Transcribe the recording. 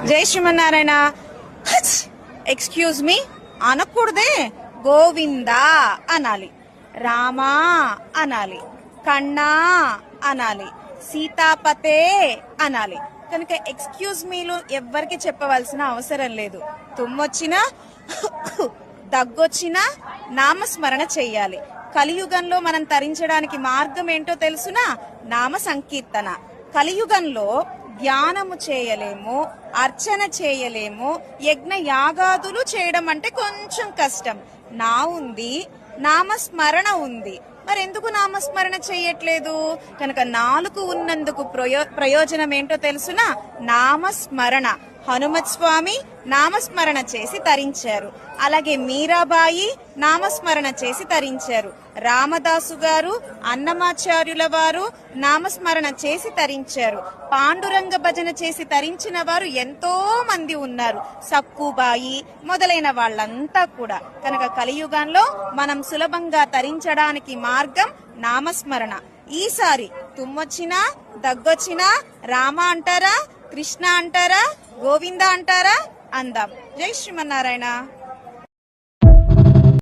జై Srimannarayana. Excuse me అనకూడదే. గోవిందా అనాలి, రామా అనాలి, కన్నా అనాలి, సీతాపతే అనాలి. కనుక ఎక్స్క్యూజ్ మీలు ఎవ్వరికి చెప్పవలసిన అవసరం లేదు. తుమ్మొచ్చినా దగ్గొచ్చినా నామస్మరణ చెయ్యాలి. కలియుగంలో మనం తరించడానికి మార్గం ఏంటో తెలుసునా? నామ సంకీర్తన. కలియుగంలో ధ్యానము చేయలేము, అర్చన చేయలేము, యజ్ఞ యాగాదులు చేయడం అంటే కొంచెం కష్టం. నా ఉంది, నామస్మరణ ఉంది. మరెందుకు నామస్మరణ చెయ్యట్లేదు? కనుక నాలుగు ఉన్నందుకు ప్రయోజనం ఏంటో తెలుసునా? నామస్మరణ. హనుమత్ స్వామి నామస్మరణ చేసి తరించారు. అలాగే మీరాబాయి నామస్మరణ చేసి తరించారు. రామదాసు గారు, అన్నమాచార్యుల వారు నామస్మరణ చేసి తరించారు. పాండురంగ భజన చేసి తరించిన వారు ఎంతో మంది ఉన్నారు, సక్కుబాయి మొదలైన వాళ్ళంతా కూడా. కనుక కలియుగంలో మనం సులభంగా తరించడానికి మార్గం నామస్మరణ. ఈసారి తుమ్మొచ్చినా దగ్గొచ్చినా రామ అంటారా, కృష్ణ అంటారా, గోవింద అంటారా? అందాం. జై శ్రీమన్నారాయణ.